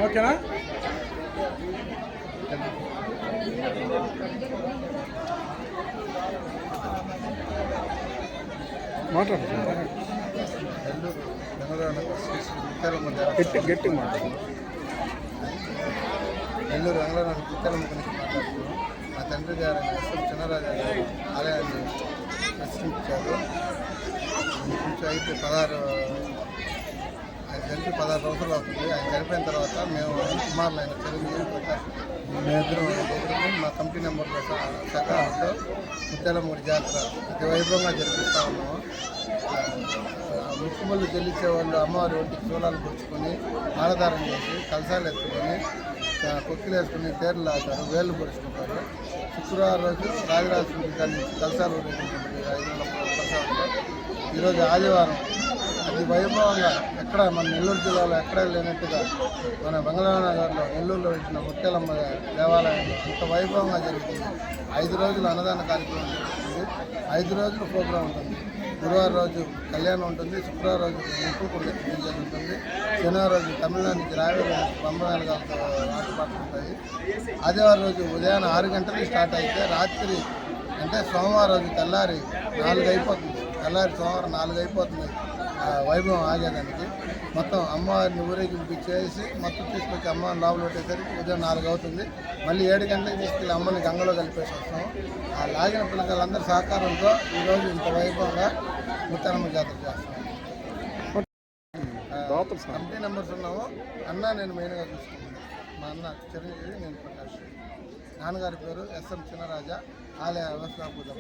ఓకేనా? మాట్లాడు, గట్టి మాట్లాడు. నెల్లూరు రంగనాథ ముత్యాలమ్మ గురించి మాట్లాడుతున్నాం. మా తండ్రి గారు ఎస్ఎం చిన్నరాజా గారు ఆలయాన్ని ప్రశ్నించారు. కొంచెం అయితే ఆయన చనిపోయి 16 సంవత్సరాలు అవుతుంది. ఆయన చనిపోయిన తర్వాత మేము కుమారులు ఆయన చెరువు ప్రకాష్ మేమిద్దరం మా కమిటీ నెంబర్లో సకాలంలో ముత్యాలమ్మ గుడి జాతర అతి వైభవంగా జరిపిస్తూ ఉన్నాము. ముక్కుమల్లు చెల్లించే వాళ్ళు అమ్మవారి ఒంటికి చూలాలు పొడుచుకొని ఆడదారం చేసి కలసాలు ఎత్తుకొని కొక్కిలు వేసుకుని తేర్లు లాగుతారు, వేళ్ళు పొడుచుకుంటారు. శుక్రవారం రోజు రాజరాజస్వామి గారి నుంచి కలసాలు ఊరేగించుకుంటుంది 500 కలసాలతో. ఈరోజు ఆదివారం అతి వైభవంగా ఎక్కడ మన నెల్లూరు జిల్లాలో ఎక్కడ లేనట్టుగా మన బంగాళానగర్లో నెల్లూరులో వచ్చిన ముత్యాలమ్మ దేవాలయంలో అంత వైభవంగా జరుగుతుంది. 5 రోజులు అన్నదాన కార్యక్రమం జరుగుతుంది. 5 రోజులు ప్రోగ్రాం ఉంటుంది. గురువారం రోజు కళ్యాణం ఉంటుంది, శుక్రవారం రోజు ముక్కుకుండ జరుగుతుంది, శనివారం రోజు తమిళనాడు నుంచి రాయవరం బొమ్మగాలతో ఆటపాటలు ఉంటాయి. ఆదివారం రోజు ఉదయం 6 గంటలకు స్టార్ట్ అయితే రాత్రి అంటే సోమవారం రోజు తెల్లారి 4 అయిపోతుంది. తెల్లారి సోమవారం 4 అయిపోతుంది వైభవం ఆగేదానికి. మొత్తం అమ్మవారిని ఊరేగింపించేసి మొత్తం తీసుకొచ్చి అమ్మవారిని లోపల పెట్టేసరికి ఉదయం 4 అవుతుంది. మళ్ళీ 7 గంటలకు తీసుకెళ్ళి అమ్మని గంగలో కలిపేసి వస్తాము. ఆ లాగిన పిల్లలందరి సహకారంతో ఈరోజు ఇంత వైభవంగా ముత్యాలమ్మ జాతర చేస్తాము. కమిటీ నెంబర్స్ ఉన్నాము. అన్న నేను మెయిన్గా చూసుకుంటున్నాను. మా అన్న చిరంజీవి, నేను ప్రకాష్. నాన్నగారి పేరు ఎస్ఎం చిన్నరాజా, ఆలయ వ్యవస్థాపకుడు.